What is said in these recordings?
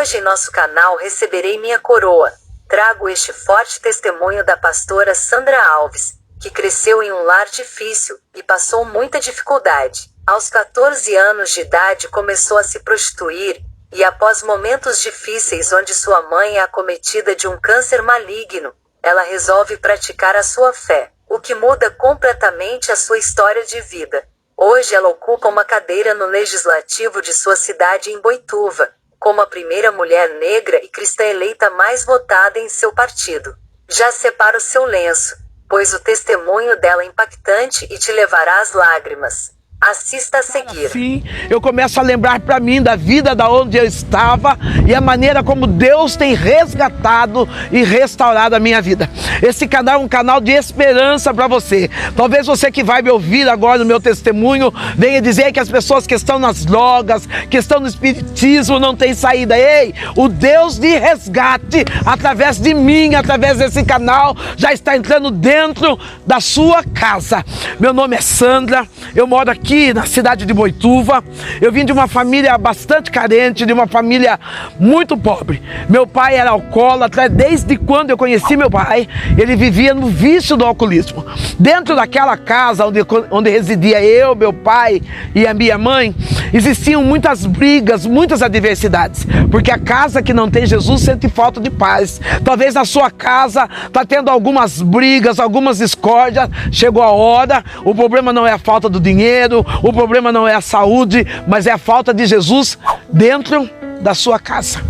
Hoje em nosso canal receberei minha coroa. Trago este forte testemunho da pastora Sandra Alves, que cresceu em um lar difícil e passou muita dificuldade. Aos 14 anos de idade começou a se prostituir, e após momentos difíceis onde sua mãe é acometida de um câncer maligno, ela resolve praticar a sua fé, o que muda completamente a sua história de vida. Hoje ela ocupa uma cadeira no legislativo de sua cidade em Boituva, como a primeira mulher negra e cristã eleita mais votada em seu partido. Já separa o seu lenço, pois o testemunho dela é impactante e te levará às lágrimas. Assista a seguir. Sim, eu começo a lembrar para mim da vida da onde eu estava e a maneira como Deus tem resgatado e restaurado a minha vida. Esse canal é um canal de esperança para você. Talvez você que vai me ouvir agora no meu testemunho venha dizer que as pessoas que estão nas drogas, que estão no espiritismo não têm saída. Ei, o Deus de resgate através de mim, através desse canal, já está entrando dentro da sua casa. Meu nome é Sandra, eu moro aqui na cidade de Boituva. Eu vim de uma família bastante carente, de uma família muito pobre. Meu pai era alcoólatra. Desde quando eu conheci meu pai, ele vivia no vício do alcoolismo. Dentro daquela casa onde residia eu, meu pai e a minha mãe, existiam muitas brigas, muitas adversidades, porque a casa que não tem Jesus sente falta de paz. Talvez na sua casa está tendo algumas brigas, algumas discórdias. Chegou a hora, o problema não é a falta do dinheiro, o problema não é a saúde, mas é a falta de Jesus dentro da sua casa.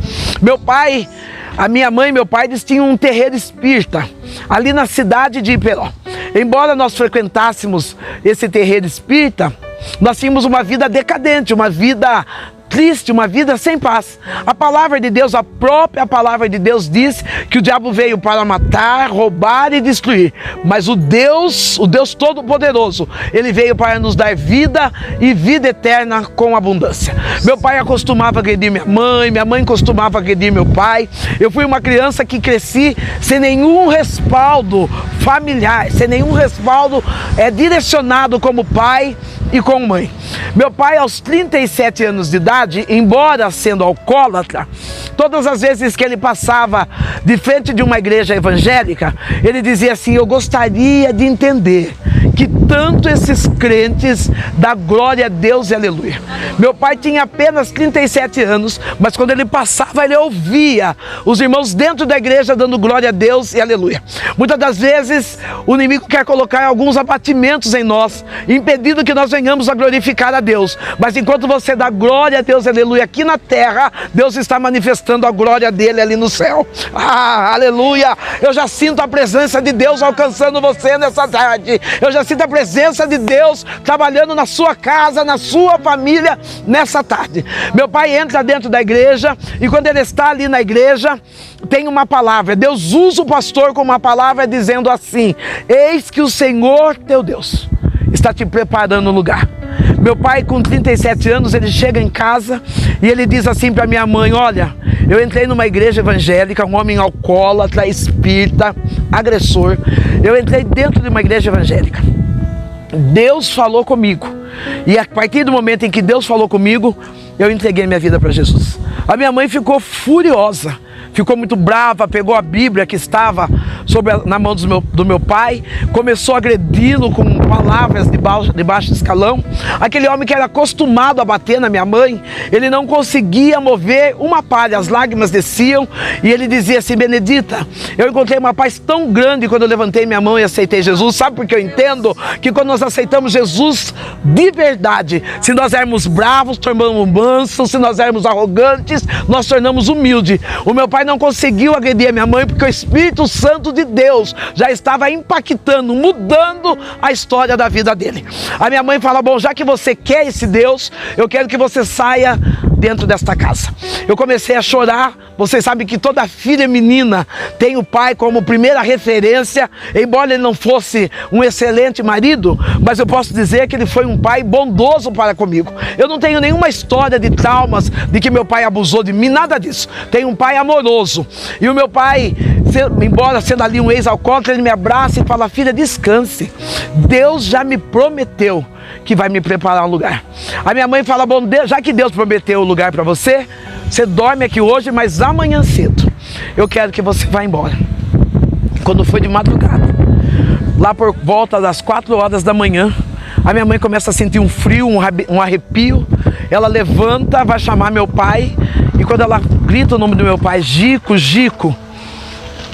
Meu pai, a minha mãe e meu pai, eles tinham um terreiro espírita ali na cidade de Iperó. Embora nós frequentássemos esse terreiro espírita, nós tínhamos uma vida decadente, uma vida triste, uma vida sem paz. A palavra de Deus, a própria palavra de Deus diz que o diabo veio para matar, roubar e destruir. Mas o Deus Todo-Poderoso, ele veio para nos dar vida e vida eterna com abundância. Meu pai costumava agredir minha mãe costumava agredir meu pai. Eu fui uma criança que cresci sem nenhum respaldo familiar, sem nenhum respaldo direcionado como pai e como mãe. Meu pai, aos 37 anos de idade, embora sendo alcoólatra, todas as vezes que ele passava de frente de uma igreja evangélica, ele dizia assim: eu gostaria de entender que tanto esses crentes dão glória a Deus e aleluia. Meu pai tinha apenas 37 anos, mas quando ele passava, ele ouvia os irmãos dentro da igreja dando glória a Deus e aleluia. Muitas das vezes, o inimigo quer colocar alguns abatimentos em nós, impedindo que nós venhamos a glorificar a Deus. Mas enquanto você dá glória a Deus e aleluia aqui na terra, Deus está manifestando a glória dele ali no céu. Aleluia! Eu já sinto a presença de Deus alcançando você nessa tarde. Eu já sinto a presença de Deus trabalhando na sua casa, na sua família, nessa tarde. Meu pai entra dentro da igreja e quando ele está ali na igreja, tem uma palavra. Deus usa o pastor com uma palavra dizendo assim: eis que o Senhor teu Deus está te preparando um lugar. Meu pai, com 37 anos, ele chega em casa e ele diz assim para minha mãe: olha, eu entrei numa igreja evangélica, um homem alcoólatra, espírita, agressor. Eu entrei dentro de uma igreja evangélica. Deus falou comigo. E a partir do momento em que Deus falou comigo, eu entreguei minha vida para Jesus. A minha mãe ficou furiosa, ficou muito brava, pegou a Bíblia que estava na mão do meu pai, começou a agredi-lo com palavras de baixo escalão. Aquele homem que era acostumado a bater na minha mãe, ele não conseguia mover uma palha, as lágrimas desciam e ele dizia assim: Benedita, eu encontrei uma paz tão grande quando eu levantei minha mão e aceitei Jesus. Sabe por que eu entendo? Que quando nós aceitamos Jesus de verdade, se nós éramos bravos, tornamos mansos, se nós éramos arrogantes, nós tornamos humildes. O meu pai não conseguiu agredir a minha mãe porque o Espírito Santo de Deus já estava impactando, mudando a história da vida dele. A minha mãe fala: bom, já que você quer esse Deus, eu quero que você saia dentro desta casa. Eu comecei a chorar. Vocês sabem que toda filha menina tem o pai como primeira referência, embora ele não fosse um excelente marido, mas eu posso dizer que ele foi um pai bondoso para comigo. Eu não tenho nenhuma história de traumas, de que meu pai abusou de mim, nada disso. Tenho um pai amoroso. E o meu pai embora sendo ali um ex-alcoólatra, ele me abraça e fala: filha, descanse, Deus já me prometeu que vai me preparar um lugar. A minha mãe fala: bom, já que Deus prometeu o lugar para você, você dorme aqui hoje, mas amanhã cedo eu quero que você vá embora. Quando foi de madrugada, lá por volta das 4 horas da manhã, a minha mãe começa a sentir um frio, um arrepio. Ela levanta, vai chamar meu pai, e quando ela grita o nome do meu pai, Gico, Gico,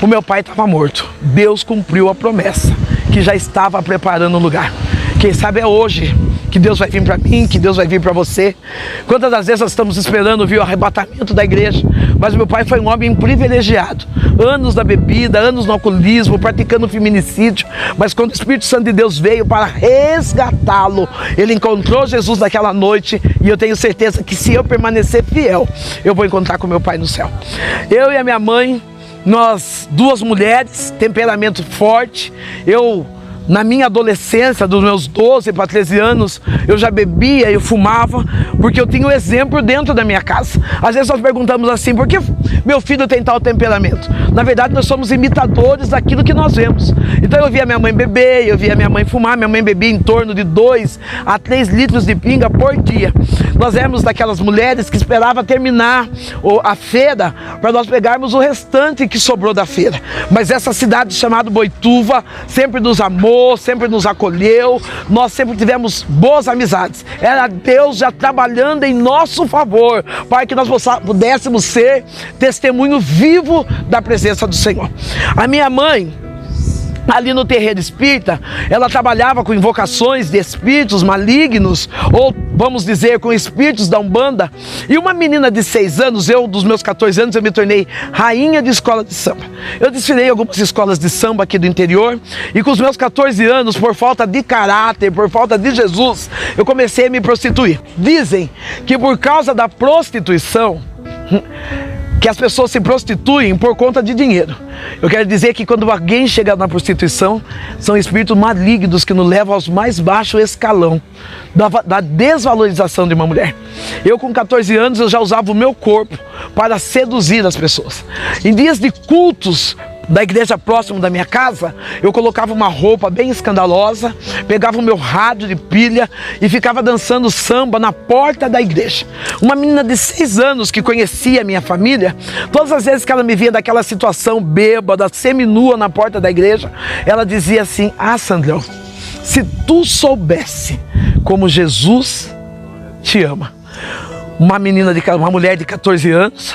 o meu pai estava morto. Deus cumpriu a promessa, que já estava preparando o lugar. Quem sabe é hoje que Deus vai vir para mim, que Deus vai vir para você. Quantas das vezes nós estamos esperando vir o arrebatamento da igreja, mas meu pai foi um homem privilegiado, anos na bebida, anos no alcoolismo, praticando feminicídio, mas quando o Espírito Santo de Deus veio para resgatá-lo, ele encontrou Jesus naquela noite, e eu tenho certeza que se eu permanecer fiel, eu vou encontrar com meu pai no céu. Eu e a minha mãe, nós 2 mulheres, temperamento forte. Na minha adolescência, dos meus 12 para 13 anos, eu já bebia, eu fumava, porque eu tinha um exemplo dentro da minha casa. Às vezes nós perguntamos assim: por que meu filho tem tal temperamento? Na verdade, nós somos imitadores daquilo que nós vemos. Então eu via minha mãe beber, eu via minha mãe fumar. Minha mãe bebia em torno de 2 a 3 litros de pinga por dia. Nós éramos daquelas mulheres que esperavam terminar a feira para nós pegarmos o restante que sobrou da feira. Mas essa cidade chamada Boituva sempre nos amou, sempre nos acolheu, nós sempre tivemos boas amizades. Era Deus já trabalhando em nosso favor, para que nós pudéssemos ser testemunho vivo da presença do Senhor. A minha mãe, ali no terreiro espírita, ela trabalhava com invocações de espíritos malignos, ou vamos dizer, com espíritos da Umbanda. E uma menina de 6 anos, dos meus 14 anos, eu me tornei rainha de escola de samba. Eu desfilei em algumas escolas de samba aqui do interior, e com os meus 14 anos, por falta de caráter, por falta de Jesus, eu comecei a me prostituir. Dizem que por causa da prostituição, que as pessoas se prostituem por conta de dinheiro. Eu quero dizer que quando alguém chega na prostituição, são espíritos malignos que nos levam aos mais baixos escalão da desvalorização de uma mulher. Eu com 14 anos, eu já usava o meu corpo para seduzir as pessoas. Em dias de cultos da igreja próximo da minha casa, eu colocava uma roupa bem escandalosa, pegava o meu rádio de pilha e ficava dançando samba na porta da igreja. Uma menina de 6 anos que conhecia a minha família, todas as vezes que ela me via daquela situação bêbada, seminua na porta da igreja, ela dizia assim: ah, Sandrão, se tu soubesse como Jesus te ama. Uma mulher de 14 anos,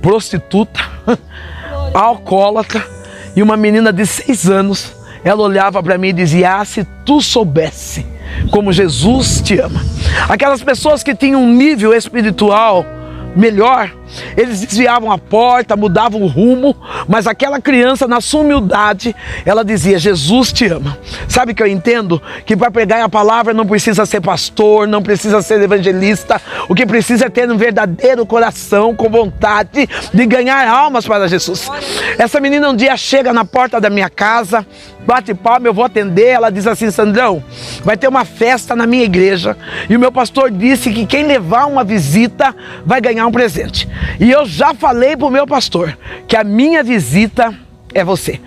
prostituta, alcoólatra, e uma menina de 6 anos, ela olhava para mim e dizia: ah, se tu soubesse como Jesus te ama. Aquelas pessoas que tinham um nível espiritual melhor, eles desviavam a porta, mudavam o rumo, mas aquela criança, na sua humildade, ela dizia: Jesus te ama. Sabe que eu entendo? Que para pregar a palavra não precisa ser pastor, não precisa ser evangelista. O que precisa é ter um verdadeiro coração, com vontade de ganhar almas para Jesus. Essa menina um dia chega na porta da minha casa, bate palma, eu vou atender. Ela diz assim: Sandrão, vai ter uma festa na minha igreja, e o meu pastor disse que quem levar uma visita vai ganhar um presente. E eu já falei para o meu pastor que a minha visita é você.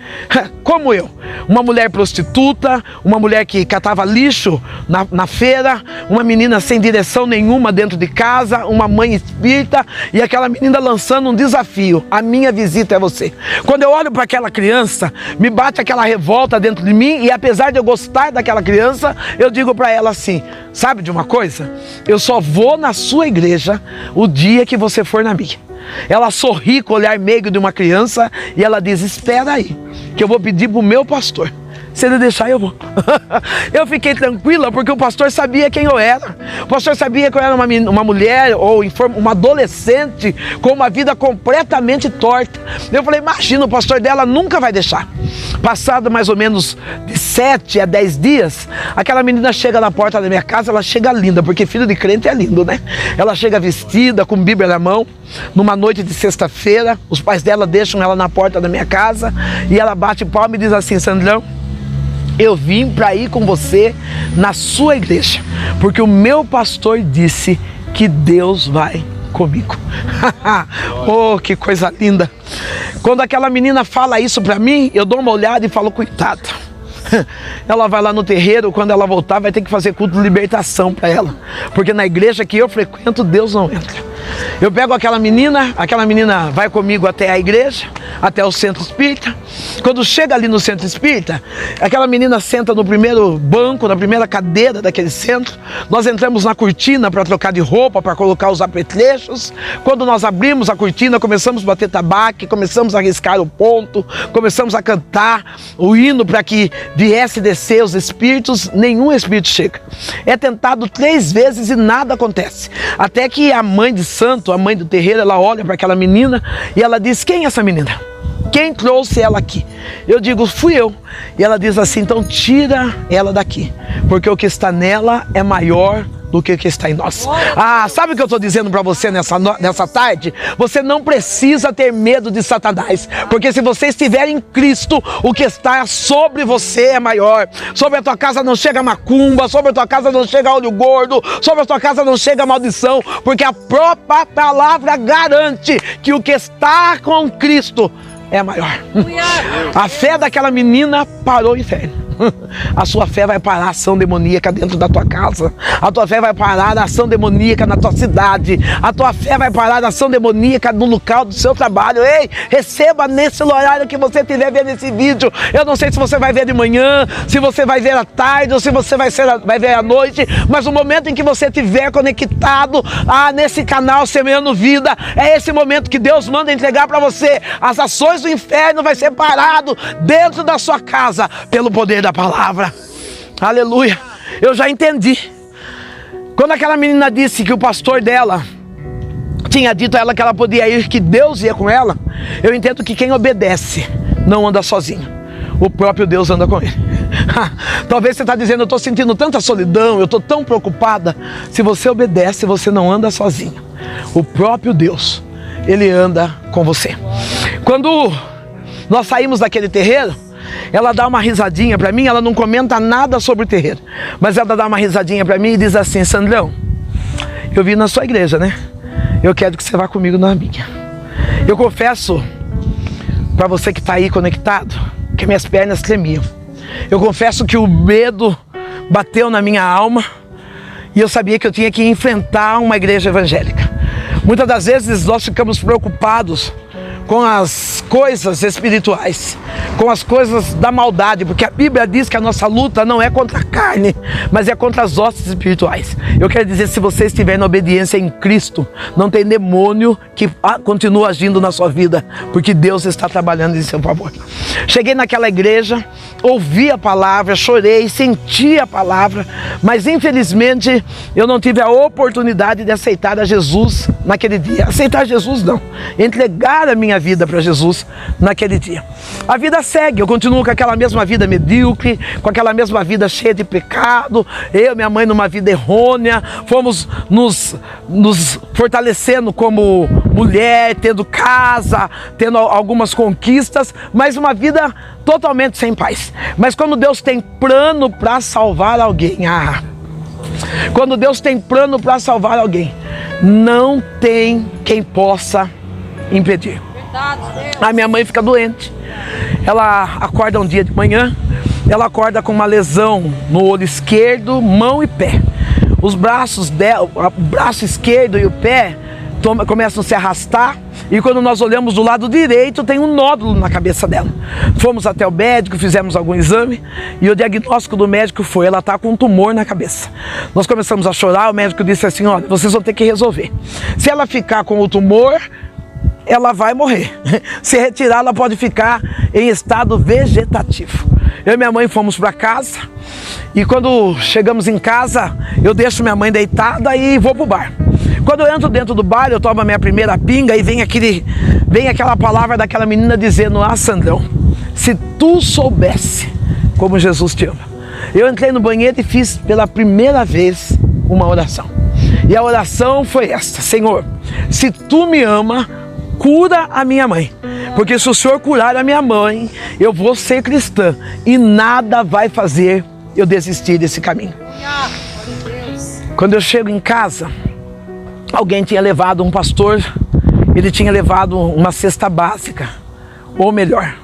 Como eu, uma mulher prostituta, uma mulher que catava lixo na feira, uma menina sem direção nenhuma dentro de casa, uma mãe espírita, e aquela menina lançando um desafio: a minha visita é você. Quando eu olho para aquela criança, me bate aquela revolta dentro de mim, e apesar de eu gostar daquela criança, eu digo para ela assim: sabe de uma coisa? Eu só vou na sua igreja o dia que você for na minha. Ela sorri com o olhar meigo de uma criança e ela diz: espera aí, que eu vou pedir para o meu pastor. Se ele deixar, eu vou. Eu fiquei tranquila porque o pastor sabia quem eu era. O pastor sabia que eu era uma mulher ou uma adolescente com uma vida completamente torta. Eu falei: imagina, o pastor dela nunca vai deixar. Passado mais ou menos de 7 a 10 dias, aquela menina chega na porta da minha casa. Ela chega linda, porque filho de crente é lindo, né? Ela chega vestida, com Bíblia na mão, numa noite de sexta-feira. Os pais dela deixam ela na porta da minha casa e ela bate palma e diz assim: Sandrão, eu vim para ir com você na sua igreja, porque o meu pastor disse que Deus vai comigo. Oh, que coisa linda! Quando aquela menina fala isso pra mim, eu dou uma olhada e falo, coitada. Ela vai lá no terreiro, quando ela voltar vai ter que fazer culto de libertação para ela, porque na igreja que eu frequento Deus não entra. Eu pego aquela menina vai comigo até a igreja, até o centro espírita. Quando chega ali no centro espírita, aquela menina senta no primeiro banco, na primeira cadeira daquele centro. Nós entramos na cortina para trocar de roupa, para colocar os apetrechos. Quando nós abrimos a cortina, começamos a bater tabaco, começamos a riscar o ponto, começamos a cantar o hino para que viesse descer os espíritos. Nenhum espírito chega. É tentado 3 vezes e nada acontece. Até que a mãe de santo, a mãe do terreiro, ela olha para aquela menina e ela diz, quem é essa menina? Quem trouxe ela aqui? Eu digo, fui eu. E ela diz assim, então tira ela daqui, porque o que está nela é maior do que o que está em nós. Ah, sabe o que eu estou dizendo para você nessa tarde? Você não precisa ter medo de Satanás, porque se você estiver em Cristo, o que está sobre você é maior. Sobre a tua casa não chega macumba, sobre a tua casa não chega olho gordo, sobre a tua casa não chega maldição, porque a própria palavra garante que o que está com Cristo é maior. A fé daquela menina parou o inferno. A sua fé vai parar a ação demoníaca dentro da tua casa. A tua fé vai parar a ação demoníaca na tua cidade. A tua fé vai parar a ação demoníaca no local do seu trabalho. Ei, receba nesse horário que você estiver vendo esse vídeo. Eu não sei se você vai ver de manhã, se você vai ver à tarde ou se você vai ver à noite, mas no momento em que você estiver conectado nesse canal Semeando Vida, é esse momento que Deus manda entregar para você. As ações do inferno vai ser parado dentro da sua casa pelo poder da palavra. Aleluia. Eu já entendi. Quando aquela menina disse que o pastor dela tinha dito a ela que ela podia ir, que Deus ia com ela, eu entendo que quem obedece não anda sozinho. O próprio Deus anda com ele. Talvez você está dizendo, eu estou sentindo tanta solidão, eu estou tão preocupada. Se você obedece, você não anda sozinho. O próprio Deus, ele anda com você. Quando nós saímos daquele terreiro, ela dá uma risadinha para mim, ela não comenta nada sobre o terreiro, mas ela dá uma risadinha para mim e diz assim, Sandrão, eu vim na sua igreja, né? Eu quero que você vá comigo na minha. Eu confesso para você que está aí conectado, que minhas pernas tremiam. Eu confesso que o medo bateu na minha alma e eu sabia que eu tinha que enfrentar uma igreja evangélica. Muitas das vezes nós ficamos preocupados com as coisas espirituais, com as coisas da maldade, porque a Bíblia diz que a nossa luta não é contra a carne, mas é contra as hostes espirituais. Eu quero dizer, se você estiver na obediência em Cristo, não tem demônio que continua agindo na sua vida, porque Deus está trabalhando em seu favor. Cheguei naquela igreja, ouvi a palavra, chorei, senti a palavra, mas infelizmente eu não tive a oportunidade de aceitar a Jesus naquele dia. Aceitar Jesus não, entregar a minha vida para Jesus naquele dia. A vida segue, eu continuo com aquela mesma vida medíocre, com aquela mesma vida cheia de pecado, eu e minha mãe numa vida errônea, fomos nos fortalecendo como mulher, tendo casa, tendo algumas conquistas, mas uma vida totalmente sem paz. Mas quando Deus tem plano para salvar alguém, quando Deus tem plano para salvar alguém, não tem quem possa impedir. A minha mãe fica doente, ela acorda um dia de manhã, ela acorda com uma lesão no olho esquerdo, mão e pé. Os braços dela, o braço esquerdo e o pé começam a se arrastar, e quando nós olhamos do lado direito tem um nódulo na cabeça dela. Fomos até o médico, fizemos algum exame e o diagnóstico do médico foi, ela está com um tumor na cabeça. Nós começamos a chorar, o médico disse assim, olha, vocês vão ter que resolver. Se ela ficar com o tumor, ela vai morrer. Se retirar, ela pode ficar em estado vegetativo. Eu e minha mãe fomos para casa e quando chegamos em casa, eu deixo minha mãe deitada e vou para o bar. Quando eu entro dentro do bar, eu tomo a minha primeira pinga e vem aquela palavra daquela menina dizendo, Sandrão, se tu soubesse como Jesus te ama. Eu entrei no banheiro e fiz pela primeira vez uma oração. E a oração foi esta, Senhor, se tu me ama, cura a minha mãe, porque se o Senhor curar a minha mãe, eu vou ser cristã e nada vai fazer eu desistir desse caminho. Quando eu chego em casa, alguém tinha levado, um pastor, ele tinha levado uma cesta básica, Ou melhor,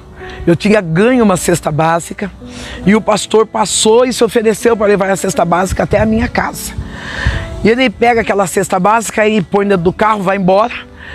eu tinha ganho uma cesta básica e o pastor passou e se ofereceu para levar a cesta básica até a minha casa. E ele pega aquela cesta básica e põe dentro do carro, vai embora.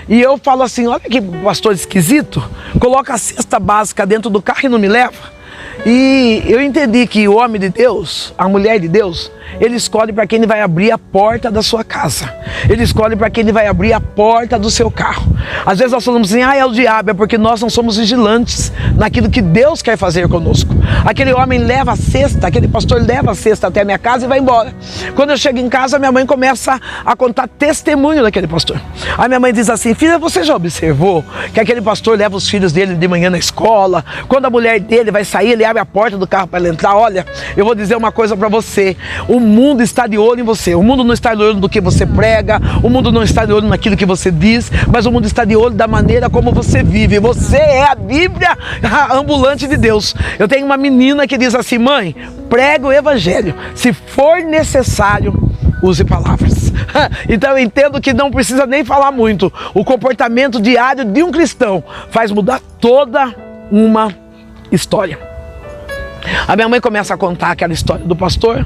E eu falo assim, olha que pastor esquisito, coloca a cesta básica dentro do carro e não me leva. E eu entendi que o homem de Deus, a mulher de Deus, ele escolhe para quem ele vai abrir a porta da sua casa. Ele escolhe para quem ele vai abrir a porta do seu carro. Às vezes nós falamos assim, é o diabo, é porque nós não somos vigilantes naquilo que Deus quer fazer conosco. Aquele homem leva a cesta, aquele pastor leva a cesta até a minha casa e vai embora. Quando eu chego em casa, minha mãe começa a contar testemunho daquele pastor. A minha mãe diz assim, filha, você já observou que aquele pastor leva os filhos dele de manhã na escola? Quando a mulher dele vai sair, ele abre a porta do carro para ela entrar. Olha, eu vou dizer uma coisa para você, o mundo está de olho em você, o mundo não está de olho no que você prega, o mundo não está de olho naquilo que você diz, mas o mundo está de olho da maneira como você vive. Você é a Bíblia ambulante de Deus. Eu tenho uma menina que diz assim, mãe, prega o evangelho, se for necessário, use palavras. Então eu entendo que não precisa nem falar muito. O comportamento diário de um cristão faz mudar toda uma história. A minha mãe começa a contar aquela história do pastor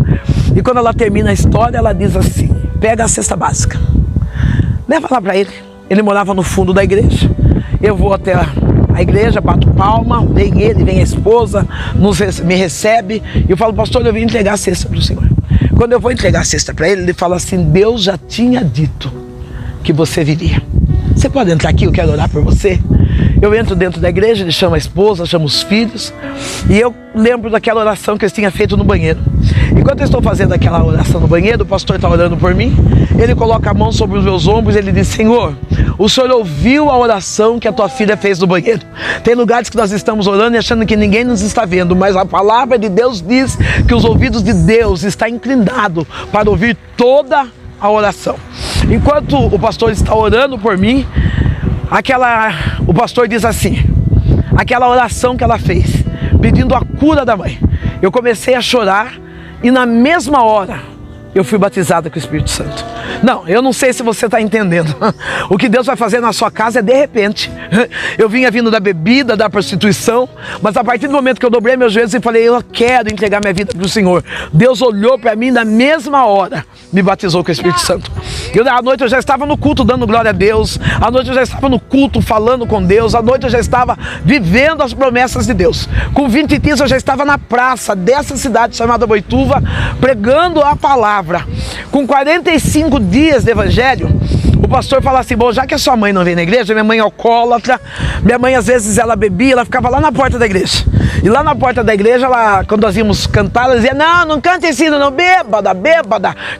e quando ela termina a história, ela diz assim, pega a cesta básica, leva lá para ele. Ele morava no fundo da igreja. Eu vou até a igreja, bato palma, vem ele, vem a esposa, me recebe e eu falo, pastor, eu vim entregar a cesta para o senhor. Quando eu vou entregar a cesta para ele, ele fala assim, Deus já tinha dito que você viria. Você pode entrar aqui, eu quero orar por você. Eu entro dentro da igreja, ele chama a esposa, chama os filhos, e eu lembro daquela oração que eles tinham feito no banheiro. Enquanto eu estou fazendo aquela oração no banheiro, o pastor está orando por mim, ele coloca a mão sobre os meus ombros e ele diz, Senhor, o Senhor ouviu a oração que a tua filha fez no banheiro. Tem lugares que nós estamos orando e achando que ninguém nos está vendo, mas a palavra de Deus diz que os ouvidos de Deus estão inclinados para ouvir toda a oração. Enquanto o pastor está orando por mim, o pastor diz assim, aquela oração que ela fez, pedindo a cura da mãe, eu comecei a chorar e na mesma hora eu fui batizado com o Espírito Santo. Não, eu não sei se você está entendendo. O que Deus vai fazer na sua casa é de repente. Eu vinha vindo da bebida, da prostituição, mas a partir do momento que eu dobrei meus joelhos e falei, eu quero entregar minha vida para o Senhor, Deus olhou para mim na mesma hora, me batizou com o Espírito Santo. À noite eu já estava no culto dando glória a Deus, à noite eu já estava no culto falando com Deus, à noite eu já estava vivendo as promessas de Deus. Com 20 dias eu já estava na praça dessa cidade chamada Boituva, pregando a palavra. Com 45 dias de evangelho, o pastor fala assim, bom, já que a sua mãe não vem na igreja, minha mãe é alcoólatra, minha mãe às vezes ela bebia, ela ficava lá na porta da igreja. E lá na porta da igreja, quando nós íamos cantar, ela dizia, não canta esse hino não, bêbada,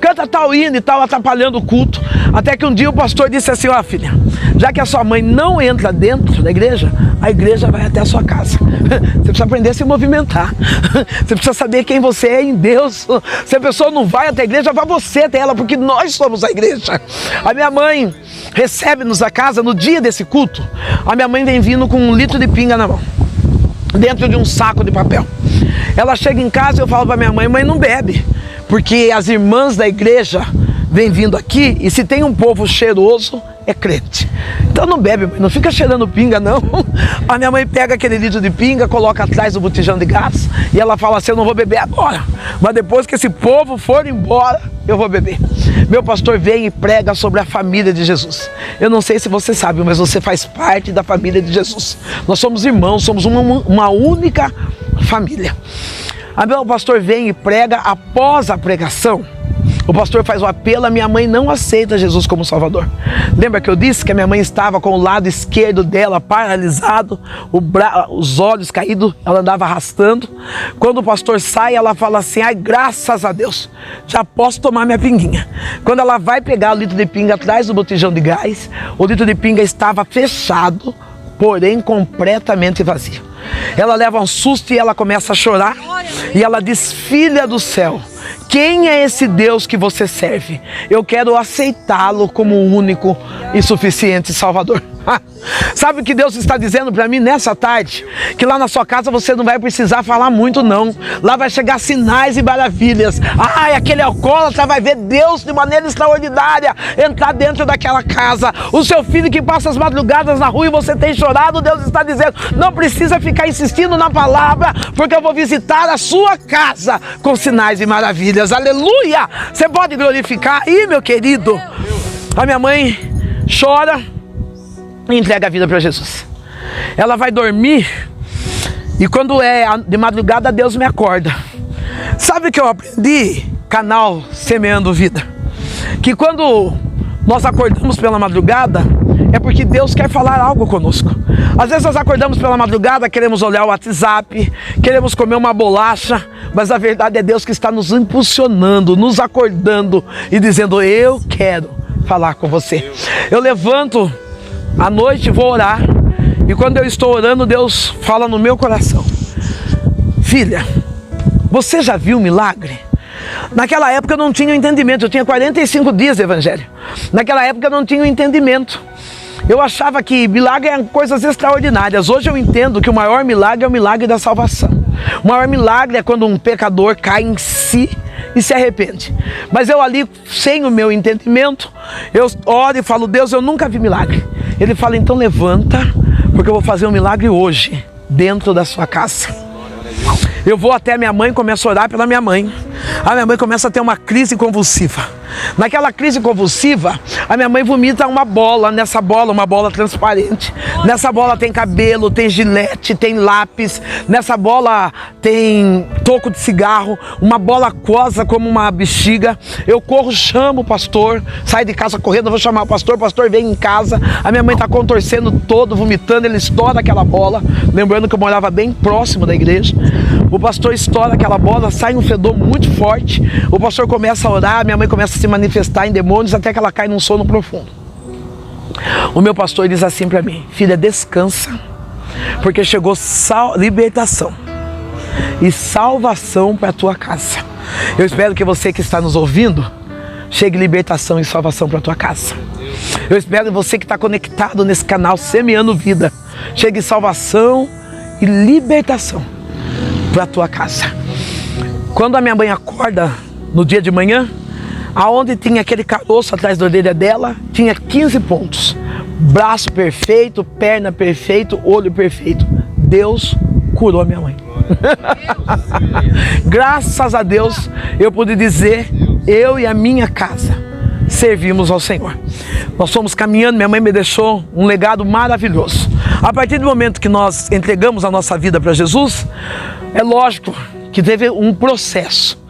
canta tal hino e tal, atrapalhando o culto. Até que um dia o pastor disse assim, ó filha, já que a sua mãe não entra dentro da igreja, a igreja vai até a sua casa. Você precisa aprender a se movimentar. Você precisa saber quem você é em Deus. Se a pessoa não vai até a igreja, vá você até ela, porque nós somos a igreja. A minha mãe recebe-nos a casa no dia desse culto. A minha mãe vem vindo com 1 litro de pinga na mão, dentro de um saco de papel. Ela chega em casa e eu falo para minha mãe, mãe, não bebe, porque as irmãs da igreja vêm vindo aqui e se tem um povo cheiroso, é crente. Então não bebe, mãe, não fica cheirando pinga não. A minha mãe pega aquele litro de pinga, coloca atrás do botijão de gás e ela fala assim, eu não vou beber agora, mas depois que esse povo for embora, eu vou beber. Meu pastor vem e prega sobre a família de Jesus. Eu não sei se você sabe, mas você faz parte da família de Jesus. Nós somos irmãos, somos uma única família. Meu pastor vem e prega. Após a pregação, o pastor faz o apelo, a minha mãe não aceita Jesus como Salvador. Lembra que eu disse que a minha mãe estava com o lado esquerdo dela paralisado, os olhos caídos, ela andava arrastando. Quando o pastor sai, ela fala assim, ai, graças a Deus, já posso tomar minha pinguinha. Quando ela vai pegar o litro de pinga atrás do botijão de gás, o litro de pinga estava fechado, porém completamente vazio. Ela leva um susto e ela começa a chorar e ela diz, filha do céu, quem é esse Deus que você serve? Eu quero aceitá-lo como o único e suficiente Salvador. Sabe o que Deus está dizendo para mim nessa tarde? Que lá na sua casa você não vai precisar falar muito não. Lá vai chegar sinais e maravilhas. Ai, aquele alcoólatra vai ver Deus de maneira extraordinária entrar dentro daquela casa. O seu filho que passa as madrugadas na rua e você tem chorado, Deus está dizendo, não precisa ficar insistindo na palavra, porque eu vou visitar a sua casa com sinais e maravilhas. Aleluia! Você pode glorificar aí, meu querido? A minha mãe chora e entrega a vida para Jesus. Ela vai dormir e quando é de madrugada Deus me acorda. Sabe o que eu aprendi? Canal Semeando Vida. Que quando nós acordamos pela madrugada é porque Deus quer falar algo conosco. Às vezes nós acordamos pela madrugada, queremos olhar o WhatsApp, queremos comer uma bolacha, mas a verdade é Deus que está nos impulsionando, nos acordando e dizendo, eu quero falar com você. Eu levanto à noite, vou orar, e quando eu estou orando, Deus fala no meu coração, filha, você já viu milagre? Naquela época eu não tinha entendimento, eu tinha 45 dias de evangelho. Naquela época eu não tinha entendimento. Eu achava que milagre eram coisas extraordinárias. Hoje eu entendo que o maior milagre é o milagre da salvação. O maior milagre é quando um pecador cai em si e se arrepende. Mas eu ali, sem o meu entendimento, eu oro e falo, Deus, eu nunca vi milagre. Ele fala, então levanta, porque eu vou fazer um milagre hoje, dentro da sua casa. Eu vou até minha mãe, começo a orar pela minha mãe. A minha mãe começa a ter uma crise convulsiva. Naquela crise convulsiva, a minha mãe vomita uma bola. Nessa bola, uma bola transparente. Nessa bola tem cabelo, tem gilete, tem lápis. Nessa bola tem toco de cigarro. Uma bola aquosa como uma bexiga. Eu corro, chamo o pastor. Saio de casa correndo, vou chamar o pastor vem em casa. A minha mãe está contorcendo todo, vomitando. Ele estoura aquela bola. Lembrando que eu morava bem próximo da igreja. O pastor estoura aquela bola, sai um fedor muito forte. O pastor começa a orar, minha mãe começa a se manifestar em demônios até que ela cai num sono profundo. O meu pastor diz assim para mim, filha, descansa, porque chegou libertação e salvação para a tua casa. Eu espero que você que está nos ouvindo, chegue libertação e salvação para a tua casa. Eu espero que você que está conectado nesse canal Semeando Vida, chegue salvação e libertação para a tua casa. Quando a minha mãe acorda no dia de manhã, aonde tinha aquele caroço atrás da orelha dela, tinha 15 pontos. Braço perfeito, perna perfeito, olho perfeito. Deus curou a minha mãe. Graças a Deus, eu pude dizer, eu e a minha casa servimos ao Senhor. Nós fomos caminhando, minha mãe me deixou um legado maravilhoso. A partir do momento que nós entregamos a nossa vida para Jesus, é lógico que teve um processo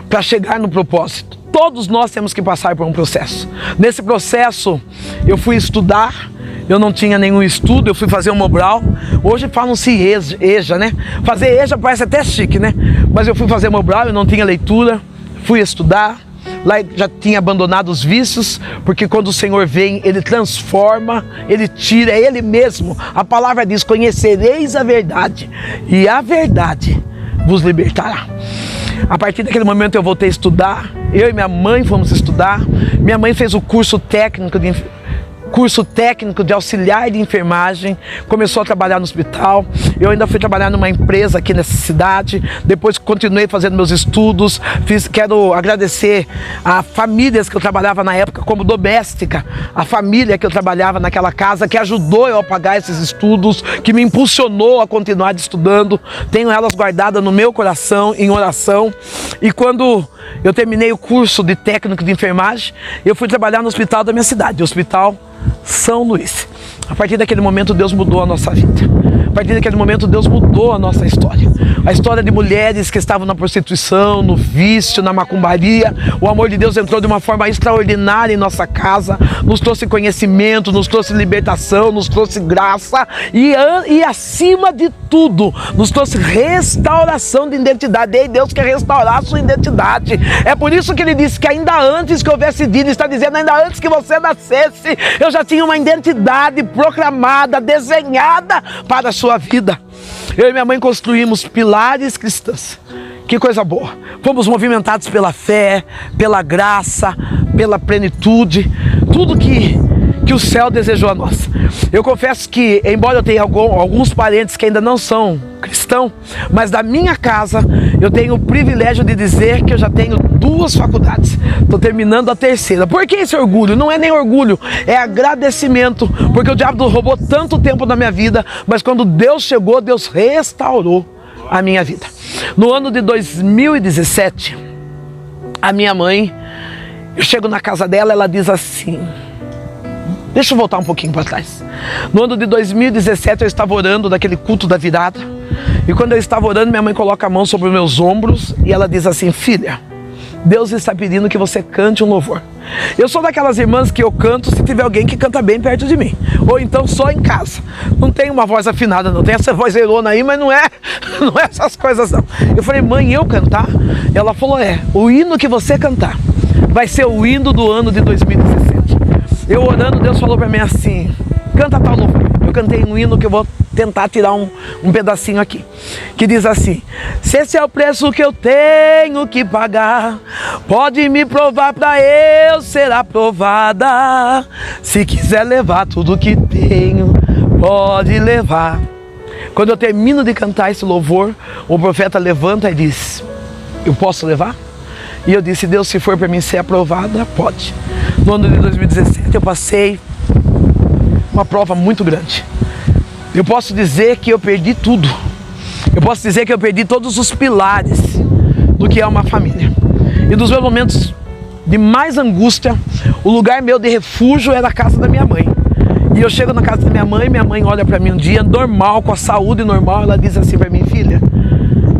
para chegar no propósito. Todos nós temos que passar por um processo. Nesse processo, eu fui estudar, eu não tinha nenhum estudo, eu fui fazer um Mobral. Hoje falam-se EJA, né? Fazer EJA parece até chique, né? Mas eu fui fazer Mobral, eu não tinha leitura, fui estudar. Lá já tinha abandonado os vícios, porque quando o Senhor vem, Ele transforma, Ele tira, é Ele mesmo. A palavra diz, conhecereis a verdade, e a verdade vos libertará. A partir daquele momento eu voltei a estudar, eu e minha mãe fomos estudar. Minha mãe fez o curso técnico de auxiliar de enfermagem, começou a trabalhar no hospital. Eu ainda fui trabalhar numa empresa aqui nessa cidade, depois continuei fazendo meus estudos. Quero agradecer a famílias que eu trabalhava na época como doméstica, a família que eu trabalhava naquela casa, que ajudou eu a pagar esses estudos, que me impulsionou a continuar estudando. Tenho elas guardadas no meu coração, em oração. E quando eu terminei o curso de técnico de enfermagem, eu fui trabalhar no hospital da minha cidade, o Hospital São Luís. A partir daquele momento Deus mudou a nossa vida. A partir daquele momento Deus mudou a nossa história. A história de mulheres que estavam na prostituição, no vício, na macumbaria. O amor de Deus entrou de uma forma extraordinária em nossa casa. Nos trouxe conhecimento, nos trouxe libertação, nos trouxe graça. E acima de tudo, nos trouxe restauração de identidade. Ei, Deus quer restaurar a sua identidade. É por isso que Ele disse que ainda antes que houvesse vida, está dizendo, ainda antes que você nascesse, eu já tinha uma identidade proclamada, desenhada para a sua vida. Eu e minha mãe construímos pilares cristãos. Que coisa boa. Fomos movimentados pela fé, pela graça, pela plenitude. Tudo que que o céu desejou a nós. Eu confesso que, embora eu tenha alguns parentes que ainda não são cristãos, mas da minha casa eu tenho o privilégio de dizer que eu já tenho 2 faculdades. Estou terminando a 3ª. Por que esse orgulho? Não é nem orgulho, é agradecimento, porque o diabo roubou tanto tempo da minha vida, mas quando Deus chegou, Deus restaurou a minha vida. No ano de 2017, a minha mãe, eu chego na casa dela, ela diz assim, deixa eu voltar um pouquinho para trás. No ano de 2017 eu estava orando naquele culto da virada, e quando eu estava orando, minha mãe coloca a mão sobre os meus ombros e ela diz assim, filha, Deus está pedindo que você cante um louvor. Eu sou daquelas irmãs que eu canto se tiver alguém que canta bem perto de mim, ou então só em casa. Não tem uma voz afinada, não tem essa voz erona aí, mas não é essas coisas não. Eu falei, mãe, eu cantar? Ela falou, o hino que você cantar vai ser o hino do ano de 2017. Eu orando, Deus falou para mim assim, canta tal louvor. Eu cantei um hino que eu vou tentar tirar um pedacinho aqui, que diz assim, se esse é o preço que eu tenho que pagar, pode me provar para eu ser aprovada. Se quiser levar tudo que tenho, pode levar. Quando eu termino de cantar esse louvor, o profeta levanta e diz, eu posso levar? E eu disse, Deus, se for para mim ser aprovada, pode. No ano de 2017 eu passei uma prova muito grande. Eu posso dizer que eu perdi tudo. Eu posso dizer que eu perdi todos os pilares do que é uma família. E nos meus momentos de mais angústia, o lugar meu de refúgio era a casa da minha mãe. E eu chego na casa da minha mãe olha para mim um dia, normal, com a saúde normal, ela diz assim para mim, filha,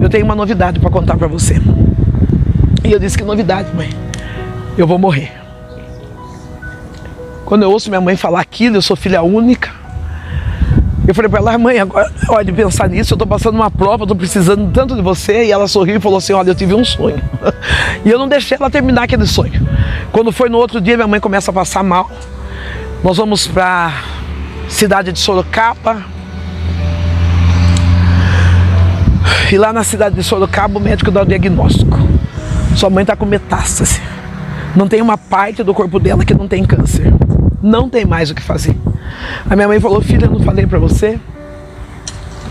eu tenho uma novidade para contar para você. E eu disse, que novidade, mãe? Eu vou morrer. Quando eu ouço minha mãe falar aquilo, eu sou filha única. Eu falei para ela, mãe, agora é hora de pensar nisso, eu estou passando uma prova, estou precisando tanto de você. E ela sorriu e falou assim, olha, eu tive um sonho. E eu não deixei ela terminar aquele sonho. Quando foi no outro dia, minha mãe começa a passar mal. Nós vamos para a cidade de Sorocaba. E lá na cidade de Sorocaba, o médico dá o diagnóstico. Sua mãe está com metástase. Não tem uma parte do corpo dela que não tem câncer. Não tem mais o que fazer. A minha mãe falou, filha, eu não falei para você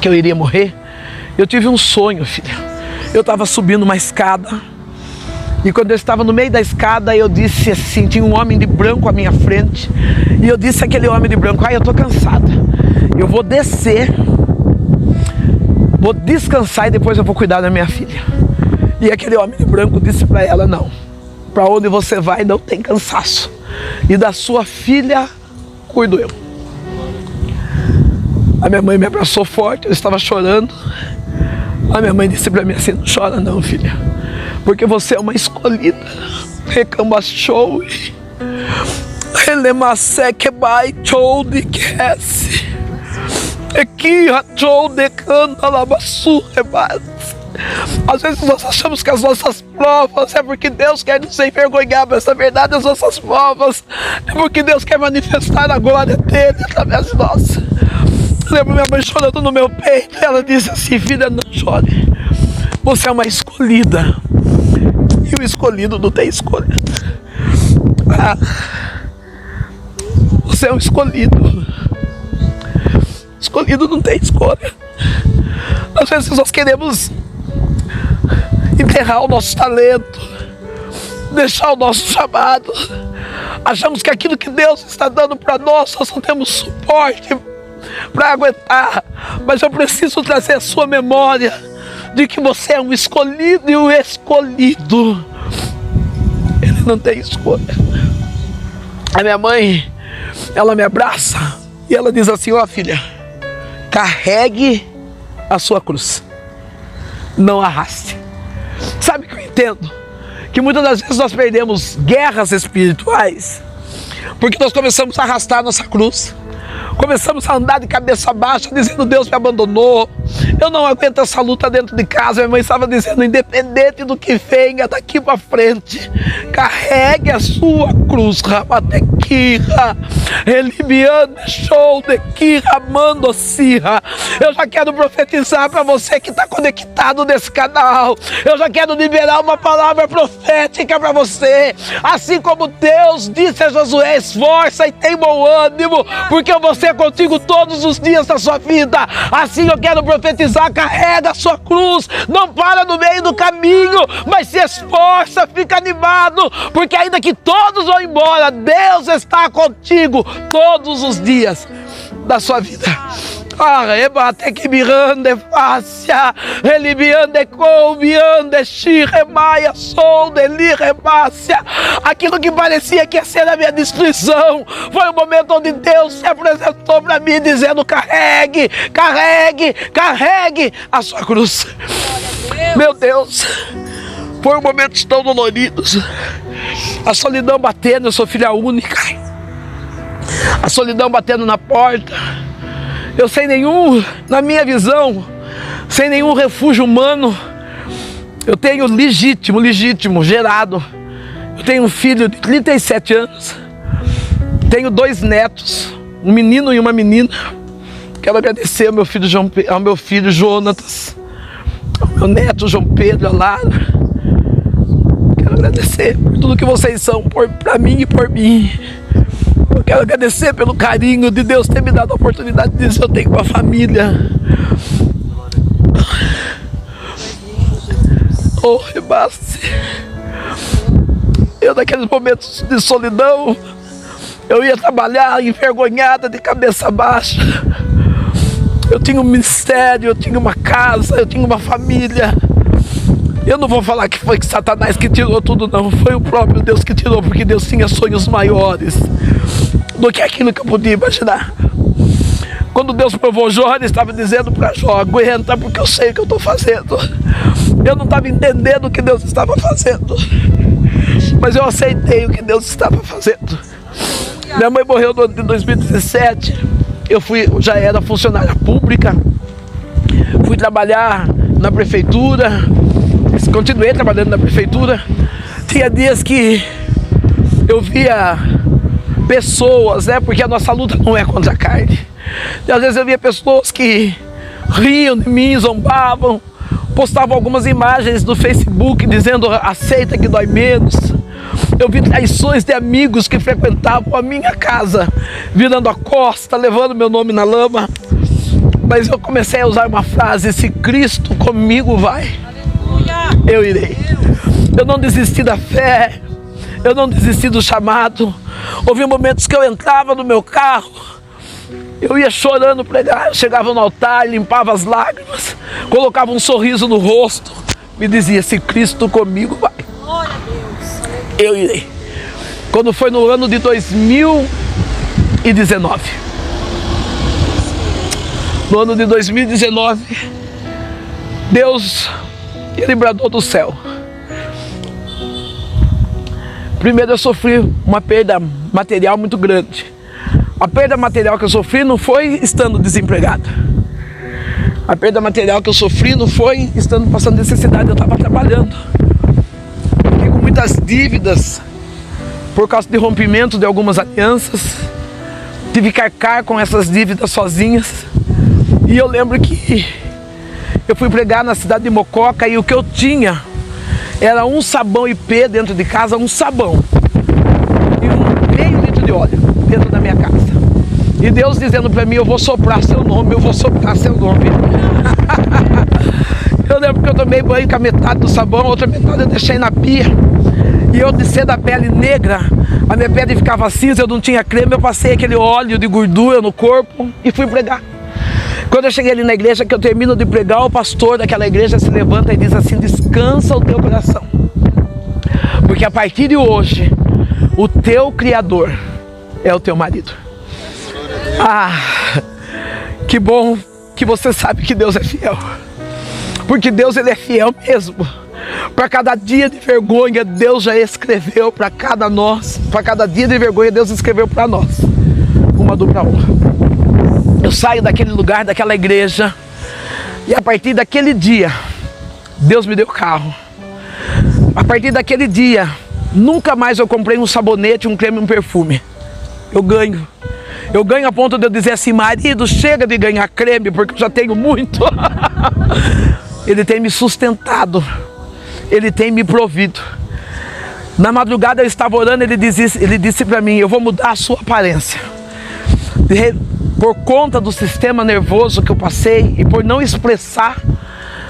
que eu iria morrer? Eu tive um sonho, filha. Eu estava subindo uma escada. E quando eu estava no meio da escada, eu disse assim, tinha um homem de branco à minha frente. E eu disse àquele homem de branco, eu estou cansada. Eu vou descer, vou descansar e depois eu vou cuidar da minha filha. E aquele homem de branco disse para ela, não, para onde você vai não tem cansaço. E da sua filha cuido eu. A minha mãe me abraçou forte, eu estava chorando. A minha mãe disse para mim assim, não chora não, filha, porque você é uma escolhida. Recambachou. Elemasequebai chou de quesse. Aqui achou de canta labaçu rebate. Às vezes nós achamos que as nossas provas é porque Deus quer nos envergonhar, mas na verdade as nossas provas é porque Deus quer manifestar a glória dele através de nós. Lembro minha mãe chorando no meu peito, e ela disse assim, filha, não chore, você é uma escolhida, e o escolhido não tem escolha. Você é um escolhido. Escolhido não tem escolha. Às vezes nós queremos enterrar o nosso talento, deixar o nosso chamado. Achamos que aquilo que Deus está dando para nós não temos suporte para aguentar. Mas eu preciso trazer a sua memória de que você é um escolhido, e o escolhido, ele não tem escolha. A minha mãe, ela me abraça e ela diz assim, ó filha, carregue a sua cruz, não arraste. Sabe o que eu entendo? Que muitas das vezes nós perdemos guerras espirituais porque nós começamos a arrastar a nossa cruz. Começamos a andar de cabeça baixa, dizendo Deus me abandonou, Eu não aguento essa luta dentro de casa. Minha mãe estava dizendo, independente do que venha daqui para frente, carregue a sua cruz. Rabatequira, Elibiane, show de Kira, Mandocirra. Eu já quero profetizar para você que está conectado nesse canal. Eu já quero liberar uma palavra profética para você. Assim como Deus disse a Josué, esforça e tem bom ânimo, porque eu vou ser contigo todos os dias da sua vida. Assim eu quero profetizar, carrega a sua cruz, não para no meio do caminho, mas se esforça, fica animado, porque ainda que todos vão embora, Deus está contigo todos os dias da sua vida. Arrebate que mirande fácia, elibiande coubiande xiremaia, sou deli rebácia. Aquilo que parecia que ia ser a minha destruição, foi o momento onde Deus se apresentou para mim dizendo, carregue, carregue, carregue a sua cruz. Meu Deus, foram momentos tão doloridos. A solidão batendo, eu sou filha única. A solidão batendo na porta. Eu sem nenhum, na minha visão, sem nenhum refúgio humano. Eu tenho legítimo, gerado. Eu tenho um filho de 37 anos. Tenho 2 netos, um menino e uma menina. Quero agradecer ao meu filho Jonatas, ao meu neto João Pedro, a Lara. Quero agradecer por tudo que vocês são para mim e por mim. Eu quero agradecer pelo carinho de Deus ter me dado a oportunidade de dizer eu tenho uma família. Oh, rebaste. Eu naqueles momentos de solidão, eu ia trabalhar envergonhada, de cabeça baixa. Eu tinha um ministério, eu tinha uma casa, eu tinha uma família. Eu não vou falar que foi que Satanás que tirou tudo, não. Foi o próprio Deus que tirou, porque Deus tinha sonhos maiores do que aquilo que eu podia imaginar. Quando Deus provou Jó, Ele estava dizendo para Jó, aguenta, porque eu sei o que eu estou fazendo. Eu não estava entendendo o que Deus estava fazendo, mas eu aceitei o que Deus estava fazendo. Minha mãe morreu no ano de 2017. Eu já era funcionária pública. Fui trabalhar na prefeitura. Continuei trabalhando na prefeitura. Tinha dias que eu via pessoas, porque a nossa luta não é contra a carne. E às vezes eu via pessoas que riam de mim, zombavam, postavam algumas imagens no Facebook dizendo aceita que dói menos. Eu vi traições de amigos que frequentavam a minha casa, virando a costa, levando meu nome na lama. Mas eu comecei a usar uma frase, se Cristo comigo vai, eu irei. Eu não desisti da fé, eu não desisti do chamado. Houve momentos que eu entrava no meu carro, eu ia chorando pregar, eu chegava no altar, limpava as lágrimas, colocava um sorriso no rosto, me dizia, se Cristo comigo vai, eu irei. Quando foi no ano de 2019, no ano de 2019, Deus, Ele bradou do céu. Primeiro eu sofri uma perda material muito grande. A perda material que eu sofri não foi estando desempregado. A perda material que eu sofri não foi estando passando necessidade, eu estava trabalhando. Fiquei com muitas dívidas por causa de rompimento de algumas alianças. Tive que arcar com essas dívidas sozinhas. E eu lembro que eu fui pregar na cidade de Mococa e o que eu tinha era um sabão IP dentro de casa, um sabão e meio litro de óleo dentro da minha casa. E Deus dizendo para mim, eu vou soprar seu nome, eu vou soprar seu nome. Eu lembro que eu tomei banho com a metade do sabão, a outra metade eu deixei na pia. E eu de ser da pele negra, a minha pele ficava cinza, eu não tinha creme, eu passei aquele óleo de gordura no corpo e fui pregar. Quando eu cheguei ali na igreja, que eu termino de pregar, o pastor daquela igreja se levanta e diz assim, descansa o teu coração, porque a partir de hoje, o teu Criador é o teu marido. Ah, que bom que você sabe que Deus é fiel, porque Deus Ele é fiel mesmo. Para cada dia de vergonha, Deus já escreveu para cada dia de vergonha, Deus escreveu para nós uma dupla honra. Eu saio daquele lugar, daquela igreja, E a partir daquele dia, Deus me deu carro. A partir daquele dia, nunca mais eu comprei um sabonete, um creme, um perfume. Eu ganho. Eu ganho a ponto de eu dizer assim, marido, chega de ganhar creme, porque eu já tenho muito. Ele tem me sustentado. Ele tem me provido. Na madrugada eu estava orando, ele disse para mim, eu vou mudar a sua aparência. Por conta do sistema nervoso que eu passei e por não expressar,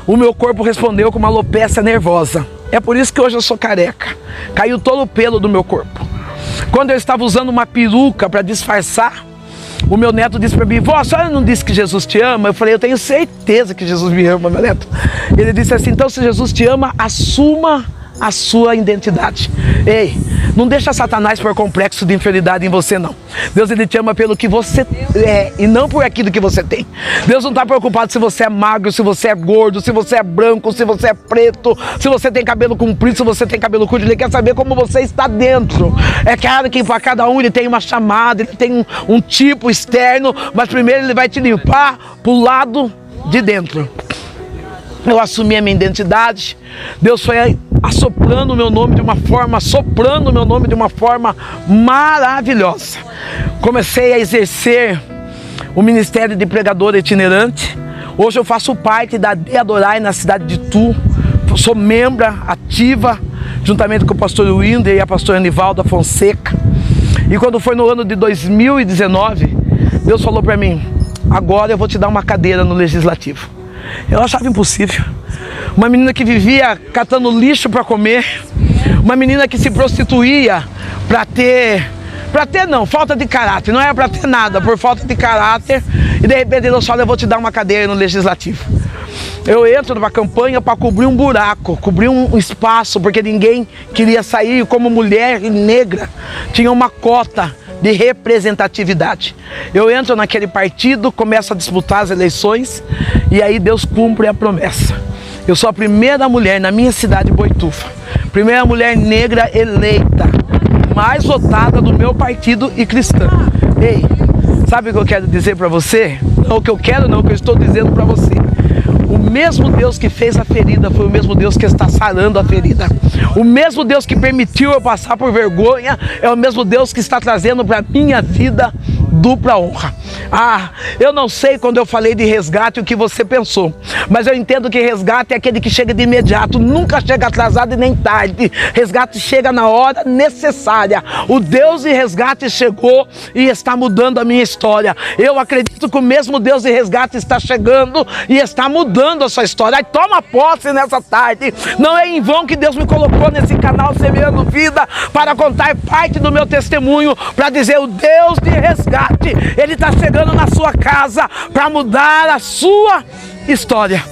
o meu corpo respondeu com uma alopecia nervosa. É por isso que hoje eu sou careca. Caiu todo o pelo do meu corpo. Quando eu estava usando uma peruca para disfarçar, o meu neto disse para mim, vó, a senhora não disse que Jesus te ama? Eu falei, eu tenho certeza que Jesus me ama, meu neto. Ele disse assim, então se Jesus te ama, assuma a sua identidade. Ei, não deixa Satanás pôr complexo de inferioridade em você, não. Deus, ele te ama pelo que você é e não por aquilo que você tem. Deus não está preocupado se você é magro, se você é gordo, se você é branco, se você é preto, se você tem cabelo comprido, se você tem cabelo curto. Ele quer saber como você está dentro. É claro que para cada um ele tem uma chamada, ele tem um tipo externo, mas primeiro ele vai te limpar pro lado de dentro. Eu assumi a minha identidade. Deus foi assoprando o meu nome de uma forma, soprando o meu nome de uma forma maravilhosa. Comecei a exercer o ministério de pregador itinerante. Hoje eu faço parte da De Adorai na cidade de Tu. Sou membra ativa, juntamente com o pastor Winder e a pastora Anivalda Fonseca. E quando foi no ano de 2019, Deus falou para mim, agora eu vou te dar uma cadeira no Legislativo. Eu achava impossível. Uma menina que vivia catando lixo para comer, uma menina que se prostituía falta de caráter, não era para ter nada, por falta de caráter, e de repente Deus fala, eu vou te dar uma cadeira no Legislativo. Eu entro numa campanha para cobrir um buraco, cobrir um espaço, porque ninguém queria sair, como mulher negra, tinha uma cota de representatividade. Eu entro naquele partido, começo a disputar as eleições, e aí Deus cumpre a promessa. Eu sou a primeira mulher na minha cidade, Boituva, primeira mulher negra eleita, mais votada do meu partido e cristã. Ei, sabe o que eu quero dizer para você? Não o que eu quero, não, o que eu estou dizendo para você. O mesmo Deus que fez a ferida foi o mesmo Deus que está sarando a ferida. O mesmo Deus que permitiu eu passar por vergonha é o mesmo Deus que está trazendo para a minha vida dupla honra. Ah, eu não sei quando eu falei de resgate o que você pensou, mas eu entendo que resgate é aquele que chega de imediato, nunca chega atrasado e nem tarde. Resgate chega na hora necessária. O Deus de resgate chegou e está mudando a minha história. Eu acredito que o mesmo Deus de resgate está chegando e está mudando a sua história. Aí toma posse nessa tarde. Não é em vão que Deus me colocou nesse canal Semeando Vida para contar parte do meu testemunho, para dizer o Deus de resgate, Ele está chegando na sua casa para mudar a sua história.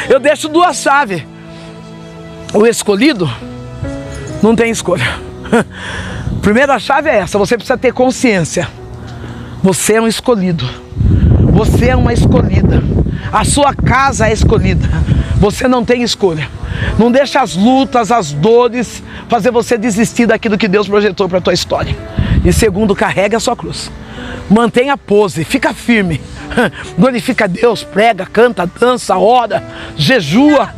Eu deixo duas chaves. O escolhido não tem escolha. Primeira chave é essa, você precisa ter consciência. Você é um escolhido. Você é uma escolhida. A sua casa é escolhida. Você não tem escolha. Não deixa as lutas, as dores fazer você desistir daquilo que Deus projetou para a tua história. E segundo, carrega a sua cruz. Mantenha a pose, fica firme. Glorifica a Deus, prega, canta, dança, ora, jejua,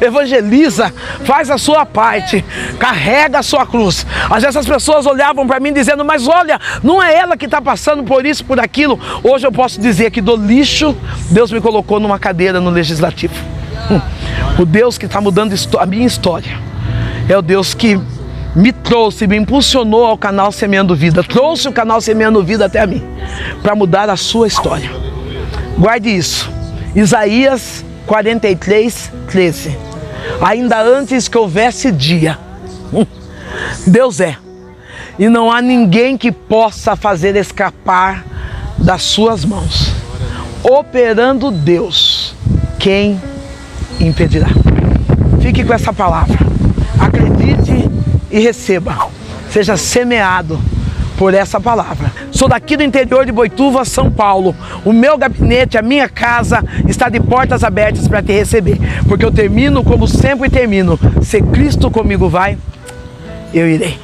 evangeliza, faz a sua parte, carrega a sua cruz. Às vezes as pessoas olhavam para mim dizendo, mas olha, não é ela que está passando por isso, por aquilo. Hoje eu posso dizer que do lixo, Deus me colocou numa cadeira no Legislativo. O Deus que está mudando a minha história é o Deus que me trouxe, me impulsionou ao canal Semeando Vida, trouxe o canal Semeando Vida até a mim, para mudar a sua história. Guarde isso, Isaías 43:13. Ainda antes que houvesse dia, Deus é, e não há ninguém que possa fazer escapar das suas mãos. Operando Deus, quem impedirá? Fique com essa palavra, acredite e receba, seja semeado por essa palavra. Sou daqui do interior de Boituva, São Paulo. O meu gabinete, a minha casa está de portas abertas para te receber, porque eu termino como sempre termino: se Cristo comigo vai, eu irei.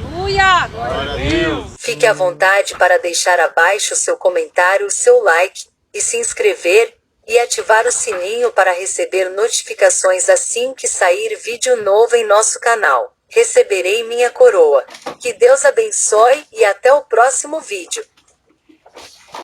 Fique à vontade para deixar abaixo o seu comentário, o seu like e se inscrever. e ativar o sininho para receber notificações assim que sair vídeo novo em nosso canal. Receberei minha coroa. Que Deus abençoe e até o próximo vídeo.